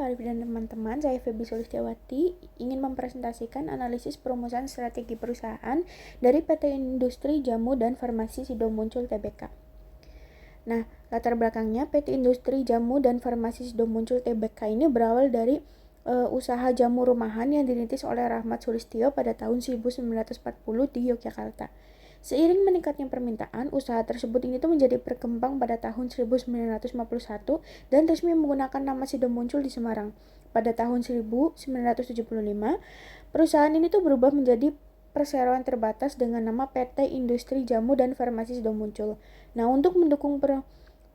Pak Arif dan teman-teman, saya Feby Sulistiawati ingin mempresentasikan analisis perumusan strategi perusahaan dari PT Industri Jamu dan Farmasi Sido Muncul Tbk. Nah, latar belakangnya PT Industri Jamu dan Farmasi Sido Muncul Tbk ini berawal dari usaha jamu rumahan yang dirintis oleh Rahmat Sulistyo pada tahun 1940 di Yogyakarta. Seiring meningkatnya permintaan, usaha tersebut ini tuh menjadi berkembang pada tahun 1951 dan resmi menggunakan nama Sido Muncul di Semarang. Pada tahun 1975, perusahaan ini tuh berubah menjadi perseroan terbatas dengan nama PT Industri Jamu dan Farmasi Sido Muncul. Nah, untuk mendukung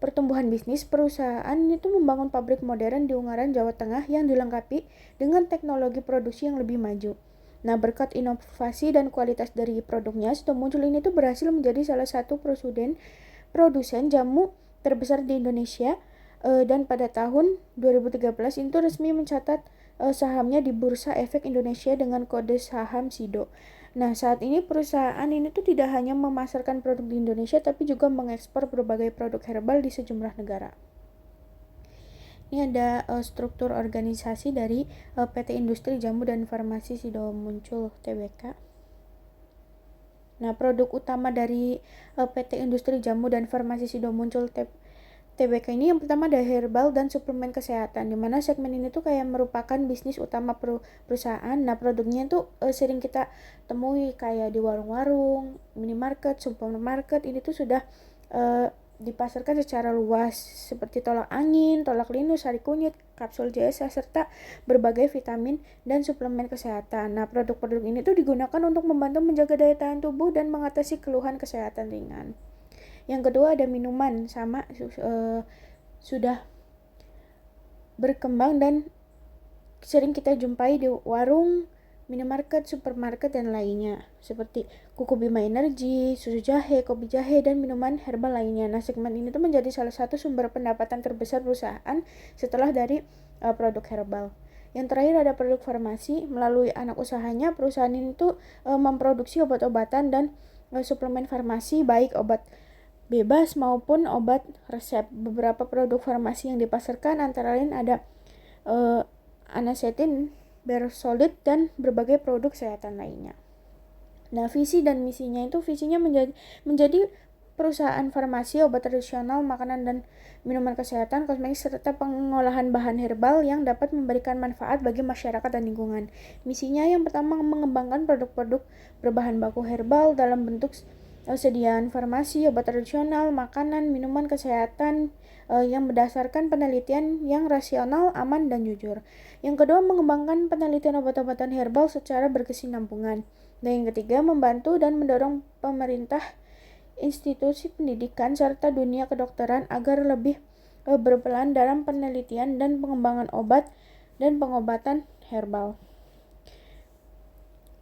pertumbuhan bisnis, perusahaan ini tuh membangun pabrik modern di Ungaran, Jawa Tengah yang dilengkapi dengan teknologi produksi yang lebih maju. Nah, berkat inovasi dan kualitas dari produknya, Sido Muncul ini tuh berhasil menjadi salah satu produsen jamu terbesar di Indonesia, dan pada tahun 2013 itu resmi mencatat sahamnya di Bursa Efek Indonesia dengan kode saham SIDO. Nah, saat ini perusahaan ini tuh tidak hanya memasarkan produk di Indonesia, tapi juga mengekspor berbagai produk herbal di sejumlah negara. Ini ada struktur organisasi dari PT Industri Jamu dan Farmasi Sido Muncul Tbk. Nah, produk utama dari PT Industri Jamu dan Farmasi Sido Muncul Tbk ini yang pertama ada herbal dan suplemen kesehatan, di mana segmen ini tuh kayak merupakan bisnis utama perusahaan. Nah, produknya tuh sering kita temui kayak di warung-warung, minimarket, supermarket. Ini tuh sudah dipasarkan secara luas seperti tolak angin, tolak linu, sari kunyit, kapsul JSA, serta berbagai vitamin dan suplemen kesehatan. Nah, produk-produk ini tuh digunakan untuk membantu menjaga daya tahan tubuh dan mengatasi keluhan kesehatan ringan. Yang kedua ada minuman, sama sudah berkembang dan sering kita jumpai di warung, minimarket, supermarket, dan lainnya seperti Kuku Bima Energy, susu jahe, kopi jahe, dan minuman herbal lainnya. Nah, segmen ini tuh menjadi salah satu sumber pendapatan terbesar perusahaan setelah dari produk herbal. Yang terakhir ada produk farmasi. Melalui anak usahanya, perusahaan ini tuh memproduksi obat-obatan dan suplemen farmasi, baik obat bebas maupun obat resep. Beberapa produk farmasi yang dipasarkan antara lain ada anasetin, Bersolid, dan berbagai produk kesehatan lainnya. Nah, visi dan misinya itu menjadi perusahaan farmasi, obat tradisional, makanan dan minuman kesehatan, kosmetik, serta pengolahan bahan herbal yang dapat memberikan manfaat bagi masyarakat dan lingkungan. Misinya yang pertama mengembangkan produk-produk berbahan baku herbal dalam bentuk sediaan farmasi, obat tradisional, makanan, minuman kesehatan yang berdasarkan penelitian yang rasional, aman, dan jujur. Yang kedua, mengembangkan penelitian obat-obatan herbal secara berkesinambungan. Dan yang ketiga, membantu dan mendorong pemerintah, institusi pendidikan, serta dunia kedokteran agar lebih berperan dalam penelitian dan pengembangan obat dan pengobatan herbal.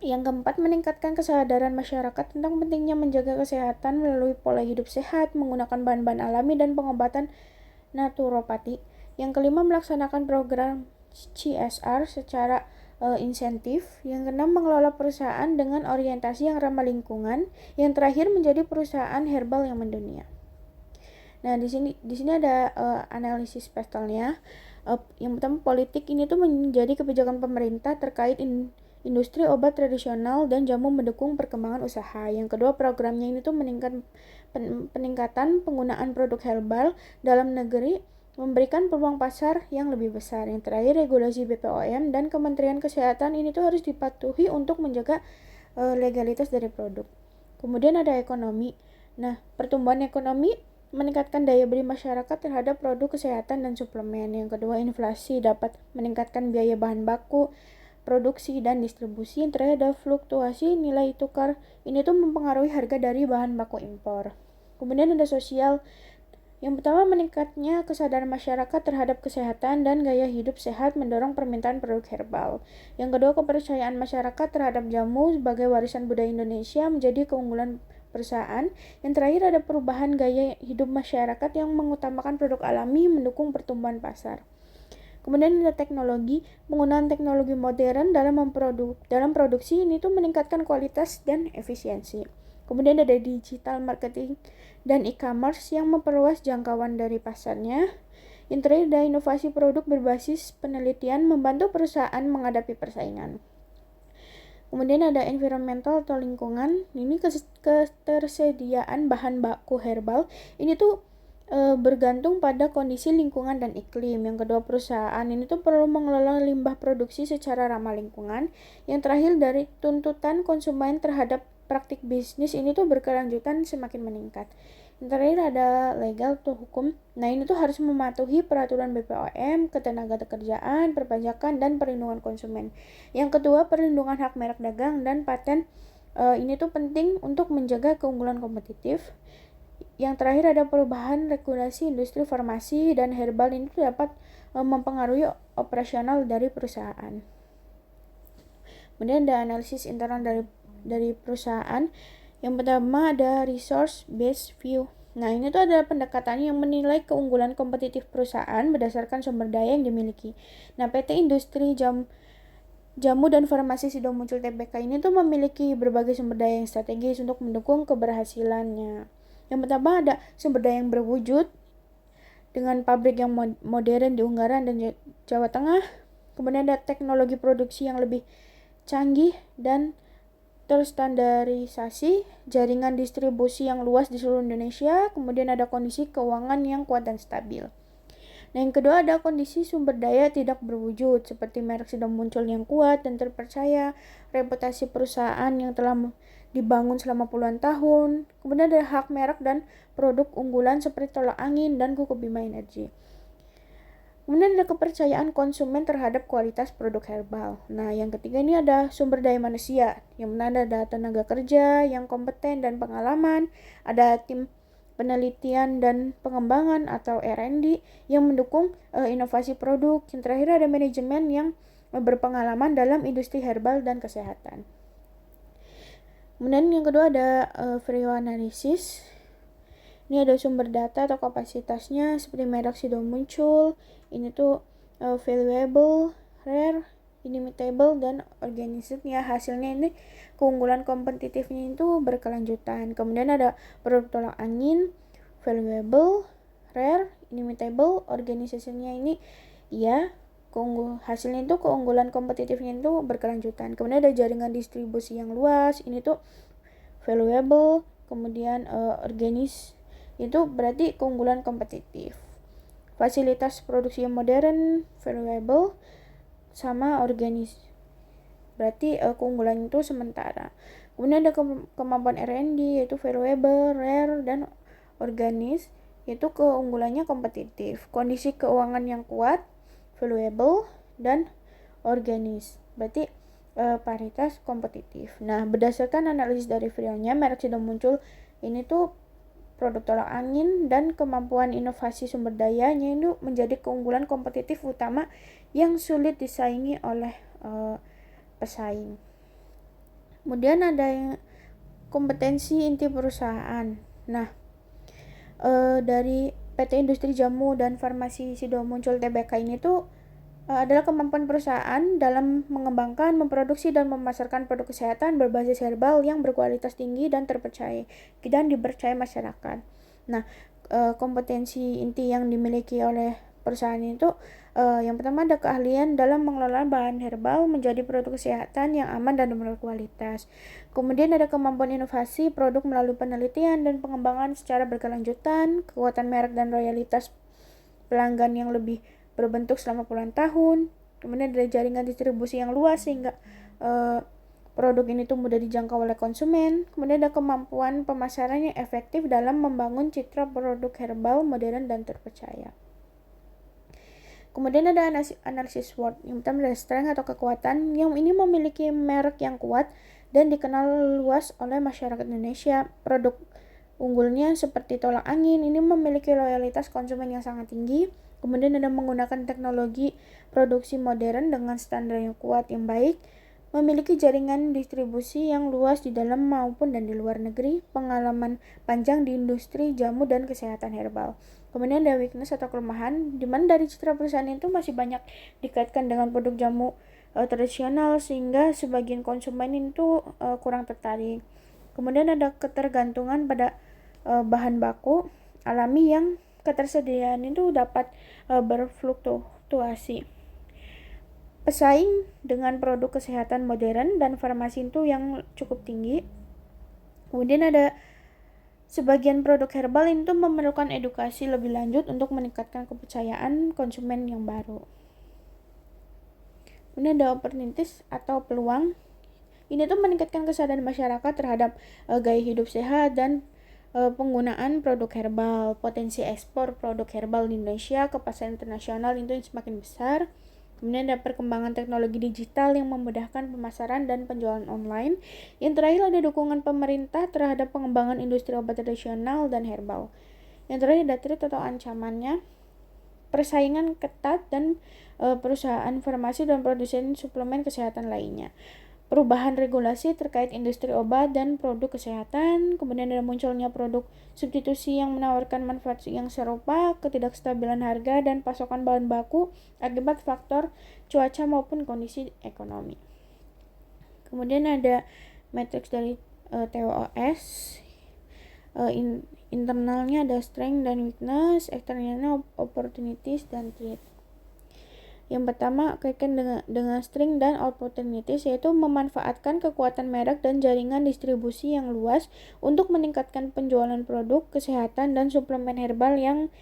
Yang keempat, meningkatkan kesadaran masyarakat tentang pentingnya menjaga kesehatan melalui pola hidup sehat, menggunakan bahan-bahan alami, dan pengobatan naturopati. Yang kelima, melaksanakan program CSR secara insentif. Yang keenam, mengelola perusahaan dengan orientasi yang ramah lingkungan. Yang terakhir, menjadi perusahaan herbal yang mendunia. Nah, di sini ada analisis pastelnya. Yang pertama, politik ini tuh menjadi kebijakan pemerintah terkait industri obat tradisional dan jamu mendukung perkembangan usaha. Yang kedua, programnya ini tuh peningkatan penggunaan produk herbal dalam negeri, memberikan peluang pasar yang lebih besar. Yang terakhir, regulasi BPOM dan Kementerian Kesehatan ini tuh harus dipatuhi untuk menjaga legalitas dari produk. Kemudian ada ekonomi. Nah, pertumbuhan ekonomi meningkatkan daya beli masyarakat terhadap produk kesehatan dan suplemen. Yang kedua, inflasi dapat meningkatkan biaya bahan baku, produksi, dan distribusi. Yang terakhir ada fluktuasi nilai tukar. Ini tuh mempengaruhi harga dari bahan baku impor. Kemudian ada sosial. Yang pertama, meningkatnya kesadaran masyarakat terhadap kesehatan dan gaya hidup sehat mendorong permintaan produk herbal. Yang kedua, kepercayaan masyarakat terhadap jamu sebagai warisan budaya Indonesia menjadi keunggulan perusahaan. Yang terakhir ada perubahan gaya hidup masyarakat yang mengutamakan produk alami mendukung pertumbuhan pasar. Kemudian ada teknologi. Penggunaan teknologi modern dalam produksi ini tuh meningkatkan kualitas dan efisiensi. Kemudian ada digital marketing dan e-commerce yang memperluas jangkauan dari pasarnya. Yang terakhir ada inovasi produk berbasis penelitian membantu perusahaan menghadapi persaingan. Kemudian ada environmental atau lingkungan. Ini ketersediaan bahan baku herbal. Ini tuh bergantung pada kondisi lingkungan dan iklim. Yang kedua, perusahaan ini tuh perlu mengelola limbah produksi secara ramah lingkungan. Yang terakhir, dari tuntutan konsumen terhadap praktik bisnis ini tuh berkelanjutan semakin meningkat. Yang terakhir ada legal atau hukum. Nah, ini tuh harus mematuhi peraturan BPOM, ketenagakerjaan, perpajakan, dan perlindungan konsumen. Yang kedua, perlindungan hak merek dagang dan paten. Ini tuh penting untuk menjaga keunggulan kompetitif. Yang terakhir ada perubahan regulasi industri farmasi dan herbal. Ini tuh dapat mempengaruhi operasional dari perusahaan. Kemudian ada analisis internal dari perusahaan. Yang pertama ada resource based view. Nah, ini tuh adalah pendekatan yang menilai keunggulan kompetitif perusahaan berdasarkan sumber daya yang dimiliki. Nah, PT Industri Jamu dan Farmasi Sidomuncul Tbk ini tuh memiliki berbagai sumber daya yang strategis untuk mendukung keberhasilannya. Yang pertama ada sumber daya yang berwujud dengan pabrik yang modern di Ungaran dan Jawa Tengah. Kemudian ada teknologi produksi yang lebih canggih dan terstandarisasi, jaringan distribusi yang luas di seluruh Indonesia, kemudian ada kondisi keuangan yang kuat dan stabil. Nah, yang kedua ada kondisi sumber daya tidak berwujud, seperti merek Sidomuncul yang kuat dan terpercaya, reputasi perusahaan yang telah dibangun selama puluhan tahun, kemudian ada hak merek dan produk unggulan seperti tolak angin dan kuku Bima Energi. Kemudian ada kepercayaan konsumen terhadap kualitas produk herbal. Nah, yang ketiga ini ada sumber daya manusia, yang mana ada tenaga kerja yang kompeten dan pengalaman, ada tim penelitian dan pengembangan atau R&D yang mendukung inovasi produk. Yang terakhir ada manajemen yang berpengalaman dalam industri herbal dan kesehatan. Kemudian yang kedua ada value analysis. Ini ada sumber data atau kapasitasnya seperti merek Sidomuncul. Ini tuh valuable, rare, inimitable, dan organized ya. Hasilnya ini keunggulan kompetitifnya itu berkelanjutan. Kemudian ada produk tolak angin, valuable, rare, inimitable, organization-nya ini ya hasilnya itu keunggulan kompetitifnya itu berkelanjutan. Kemudian ada jaringan distribusi yang luas. Ini tuh valuable, kemudian organis itu berarti keunggulan kompetitif. Fasilitas produksi yang modern, valuable, sama organis berarti keunggulan itu sementara. Kemudian ada kemampuan R&D yaitu valuable, rare, dan organis, yaitu keunggulannya kompetitif. Kondisi keuangan yang kuat, valuable, dan organis berarti paritas kompetitif. Nah, berdasarkan analisis dari Frionya, merek Sidomuncul ini tuh produk tolak angin dan kemampuan inovasi sumber dayanya itu menjadi keunggulan kompetitif utama yang sulit disaingi oleh pesaing. Kemudian ada kompetensi inti perusahaan. Nah, dari PT Industri Jamu dan Farmasi Sidomuncul Tbk ini tuh adalah kemampuan perusahaan dalam mengembangkan, memproduksi, dan memasarkan produk kesehatan berbasis herbal yang berkualitas tinggi dan terpercaya dan dipercaya masyarakat. Nah, kompetensi inti yang dimiliki oleh perusahaan itu yang pertama ada keahlian dalam mengelola bahan herbal menjadi produk kesehatan yang aman dan berkualitas. Kemudian ada kemampuan inovasi produk melalui penelitian dan pengembangan secara berkelanjutan, kekuatan merek dan loyalitas pelanggan yang lebih berbentuk selama puluhan tahun. Kemudian ada jaringan distribusi yang luas sehingga produk ini tuh mudah dijangkau oleh konsumen. Kemudian ada kemampuan pemasaran yang efektif dalam membangun citra produk herbal modern dan terpercaya. Kemudian ada analisis SWOT. Yang pertama ada strength atau kekuatan, yang ini memiliki merek yang kuat dan dikenal luas oleh masyarakat Indonesia. Produk unggulnya seperti tolak angin ini memiliki loyalitas konsumen yang sangat tinggi. Kemudian ada menggunakan teknologi produksi modern dengan standar yang kuat yang baik, memiliki jaringan distribusi yang luas di dalam maupun dan di luar negeri, pengalaman panjang di industri jamu dan kesehatan herbal. Kemudian ada weakness atau kelemahan, di mana dari citra perusahaan itu masih banyak dikaitkan dengan produk jamu tradisional sehingga sebagian konsumen itu kurang tertarik. Kemudian ada ketergantungan pada bahan baku alami yang ketersediaan itu dapat berfluktuasi. Pesaing dengan produk kesehatan modern dan farmasi itu yang cukup tinggi. Kemudian ada sebagian produk herbal itu memerlukan edukasi lebih lanjut untuk meningkatkan kepercayaan konsumen yang baru. Kemudian ada opportunities atau peluang. Ini tuh meningkatkan kesadaran masyarakat terhadap gaya hidup sehat dan penggunaan produk herbal. Potensi ekspor produk herbal di Indonesia ke pasar internasional itu semakin besar. Kemudian ada perkembangan teknologi digital yang memudahkan pemasaran dan penjualan online. Yang terakhir ada dukungan pemerintah terhadap pengembangan industri obat tradisional dan herbal. Yang terakhir ada threat atau ancamannya. Persaingan ketat dan perusahaan farmasi dan produsen suplemen kesehatan lainnya. Perubahan regulasi terkait industri obat dan produk kesehatan, kemudian ada munculnya produk substitusi yang menawarkan manfaat yang serupa, ketidakstabilan harga dan pasokan bahan baku akibat faktor cuaca maupun kondisi ekonomi. Kemudian ada matriks dari TOS. Internalnya ada strength dan weakness, eksternalnya opportunities dan threat. Yang pertama kaitan dengan strength dan opportunities, yaitu memanfaatkan kekuatan merek dan jaringan distribusi yang luas untuk meningkatkan penjualan produk kesehatan dan suplemen herbal yang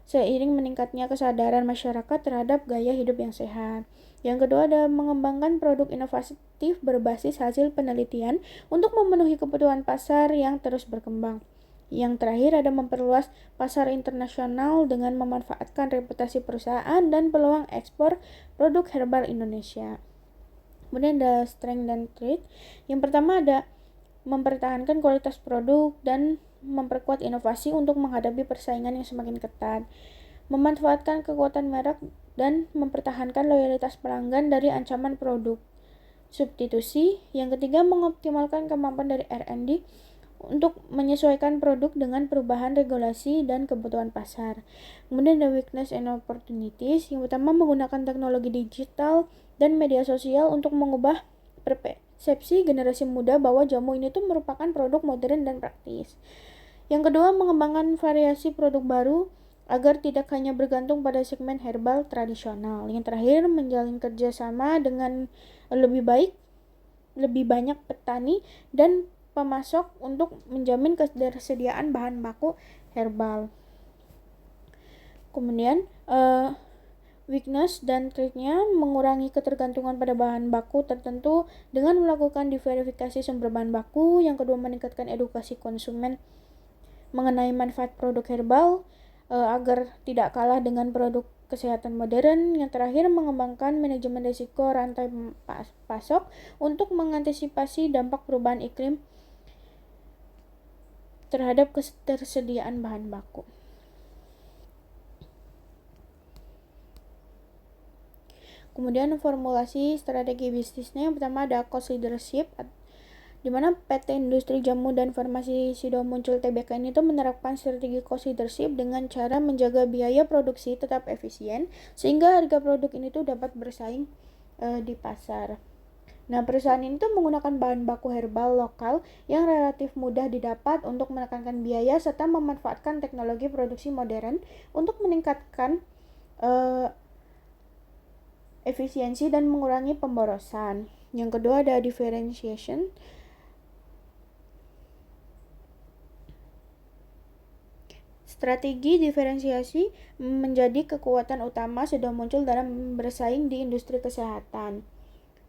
seiring meningkatnya kesadaran masyarakat terhadap gaya hidup yang sehat. Yang kedua ada mengembangkan produk inovatif berbasis hasil penelitian untuk memenuhi kebutuhan pasar yang terus berkembang. Yang terakhir ada memperluas pasar internasional dengan memanfaatkan reputasi perusahaan dan peluang ekspor produk herbal Indonesia. Kemudian ada strength dan threat. Yang pertama ada mempertahankan kualitas produk dan memperkuat inovasi untuk menghadapi persaingan yang semakin ketat. Memanfaatkan kekuatan merek dan mempertahankan loyalitas pelanggan dari ancaman produk substitusi. Yang ketiga mengoptimalkan kemampuan dari R&D untuk menyesuaikan produk dengan perubahan regulasi dan kebutuhan pasar. Kemudian ada weakness and opportunities. Yang pertama menggunakan teknologi digital dan media sosial untuk mengubah persepsi generasi muda bahwa jamu ini tuh merupakan produk modern dan praktis. Yang kedua mengembangkan variasi produk baru agar tidak hanya bergantung pada segmen herbal tradisional. Yang terakhir menjalin kerjasama dengan lebih banyak petani dan pemasok untuk menjamin ketersediaan bahan baku herbal. Kemudian weakness dan threat-nya mengurangi ketergantungan pada bahan baku tertentu dengan melakukan diverifikasi sumber bahan baku. Yang kedua meningkatkan edukasi konsumen mengenai manfaat produk herbal agar tidak kalah dengan produk kesehatan modern. Yang terakhir mengembangkan manajemen risiko rantai pasok untuk mengantisipasi dampak perubahan iklim terhadap ketersediaan bahan baku. Kemudian formulasi strategi bisnisnya, yang pertama ada cost leadership, di mana PT Industri Jamu dan Farmasi Sidomuncul Tbk ini tuh menerapkan strategi cost leadership dengan cara menjaga biaya produksi tetap efisien sehingga harga produk ini tuh dapat bersaing di pasar. Nah, perusahaan ini tuh menggunakan bahan baku herbal lokal yang relatif mudah didapat untuk menekankan biaya serta memanfaatkan teknologi produksi modern untuk meningkatkan efisiensi dan mengurangi pemborosan. Yang kedua ada differentiation. Strategi diferensiasi menjadi kekuatan utama sudah muncul dalam bersaing di industri kesehatan.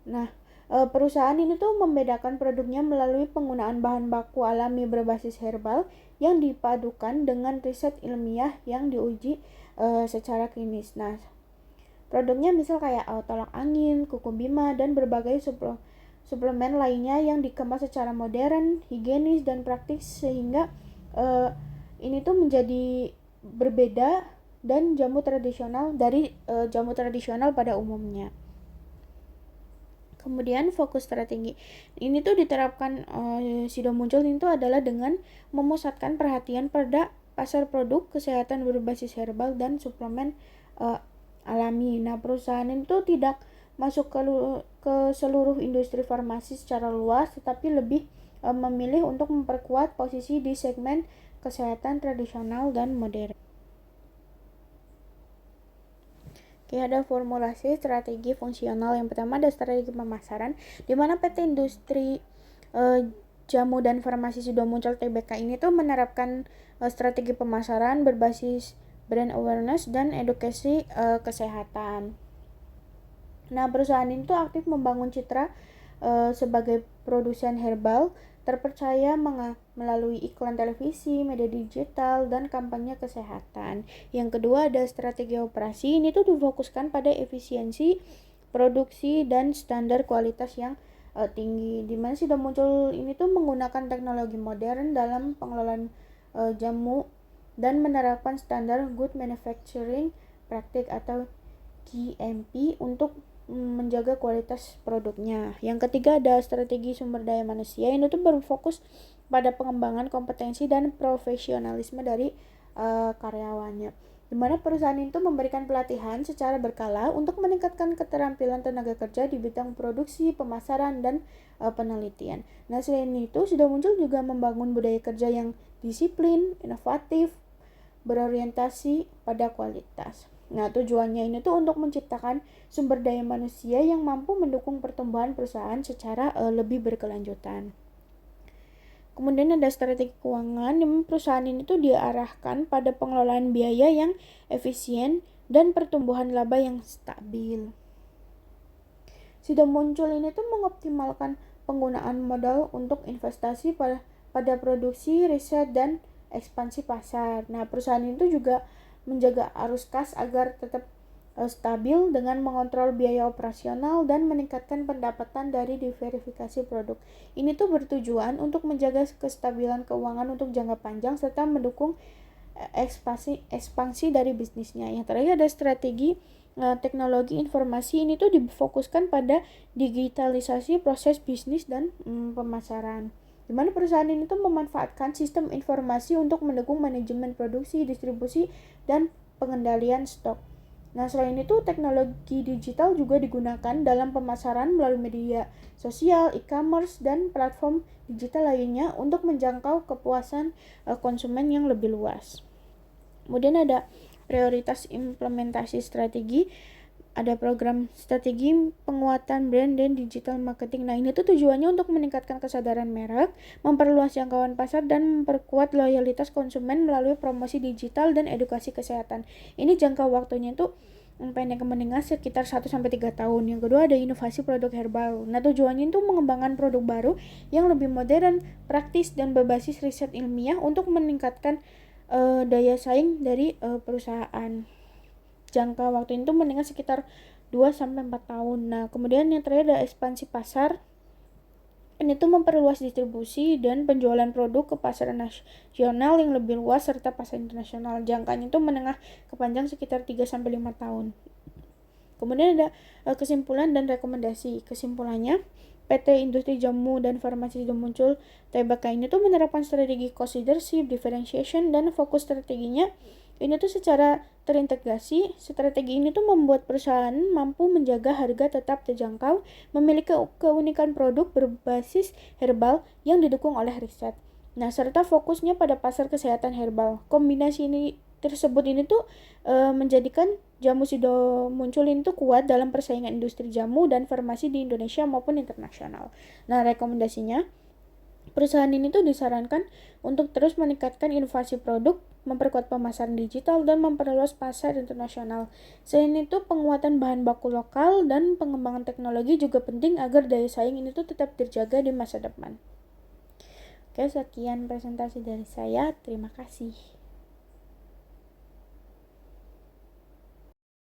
Nah, perusahaan ini tuh membedakan produknya melalui penggunaan bahan baku alami berbasis herbal yang dipadukan dengan riset ilmiah yang diuji secara klinis. Nah, produknya misal kayak tolak angin, kuku bima, dan berbagai suplemen lainnya yang dikemas secara modern, higienis, dan praktis sehingga ini tuh menjadi berbeda dan jamu tradisional dari jamu tradisional pada umumnya. Kemudian fokus strategi ini tuh diterapkan Sidomuncul itu adalah dengan memusatkan perhatian pada pasar produk kesehatan berbasis herbal dan suplemen alami. Nah, perusahaan itu tidak masuk ke seluruh industri farmasi secara luas, tetapi lebih memilih untuk memperkuat posisi di segmen kesehatan tradisional dan modern. Oke, ada formulasi strategi fungsional. Yang pertama ada strategi pemasaran, di mana PT Industri Jamu dan Farmasi Sidomuncul Tbk ini tuh menerapkan strategi pemasaran berbasis brand awareness dan edukasi kesehatan. Nah, perusahaan ini tuh aktif membangun citra sebagai produsen herbal terpercaya melalui iklan televisi, media digital, dan kampanye kesehatan. Yang kedua ada strategi operasi. Ini tuh difokuskan pada efisiensi produksi dan standar kualitas yang tinggi. Dimana sudah muncul ini tuh menggunakan teknologi modern dalam pengelolaan jamu dan menerapkan standar Good Manufacturing Practice atau GMP untuk menjaga kualitas produknya. Yang ketiga ada strategi sumber daya manusia. Ini tuh berfokus pada pengembangan kompetensi dan profesionalisme dari karyawannya. Di mana perusahaan itu memberikan pelatihan secara berkala untuk meningkatkan keterampilan tenaga kerja di bidang produksi, pemasaran, dan penelitian. Nah, selain itu sudah muncul juga membangun budaya kerja yang disiplin, inovatif, berorientasi pada kualitas. Nah, tujuannya ini tuh untuk menciptakan sumber daya manusia yang mampu mendukung pertumbuhan perusahaan secara lebih berkelanjutan. Kemudian ada strategi keuangan, di perusahaan ini tuh diarahkan pada pengelolaan biaya yang efisien dan pertumbuhan laba yang stabil. Sudah muncul ini tuh mengoptimalkan penggunaan modal untuk investasi pada produksi, riset, dan ekspansi pasar. Nah, perusahaan itu juga menjaga arus kas agar tetap stabil dengan mengontrol biaya operasional dan meningkatkan pendapatan dari diverifikasi produk. Ini tuh bertujuan untuk menjaga kestabilan keuangan untuk jangka panjang serta mendukung ekspansi dari bisnisnya. Yang terakhir ada strategi teknologi informasi. Ini tuh difokuskan pada digitalisasi proses bisnis dan pemasaran. Di mana perusahaan ini tuh memanfaatkan sistem informasi untuk mendukung manajemen produksi, distribusi, dan pengendalian stok. Nah, selain itu teknologi digital juga digunakan dalam pemasaran melalui media sosial, e-commerce, dan platform digital lainnya untuk menjangkau kepuasan konsumen yang lebih luas. Kemudian ada prioritas implementasi strategi. Ada program strategi penguatan brand dan digital marketing. Nah, ini tuh tujuannya untuk meningkatkan kesadaran merek, memperluas jangkauan pasar, dan memperkuat loyalitas konsumen melalui promosi digital dan edukasi kesehatan. Ini jangka waktunya tuh pendek ke menengah sekitar 1-3 tahun. Yang kedua ada inovasi produk herbal. Nah, tujuannya itu mengembangkan produk baru yang lebih modern, praktis, dan berbasis riset ilmiah untuk meningkatkan daya saing dari perusahaan. Jangka waktu itu menengah sekitar 2-4 tahun. Nah, kemudian yang terakhir ada ekspansi pasar. Ini tuh memperluas distribusi dan penjualan produk ke pasar nasional yang lebih luas serta pasar internasional. Jangkanya itu menengah ke panjang sekitar 3-5 tahun. Kemudian ada kesimpulan dan rekomendasi. Kesimpulannya, PT Industri Jamu dan Farmasi Sidomuncul Tbk ini tuh menerapkan strategi cost leadership, differentiation, dan fokus strateginya ini tuh secara terintegrasi. Strategi ini tuh membuat perusahaan mampu menjaga harga tetap terjangkau, memiliki keunikan produk berbasis herbal yang didukung oleh riset. Nah, serta fokusnya pada pasar kesehatan herbal. Kombinasi ini tuh menjadikan Jamu Sidomuncul itu kuat dalam persaingan industri jamu dan farmasi di Indonesia maupun internasional. Nah, rekomendasinya, perusahaan ini tuh disarankan untuk terus meningkatkan inovasi produk, memperkuat pemasaran digital, dan memperluas pasar internasional. Selain itu, penguatan bahan baku lokal dan pengembangan teknologi juga penting agar daya saing ini tuh tetap terjaga di masa depan. Oke, sekian presentasi dari saya. Terima kasih.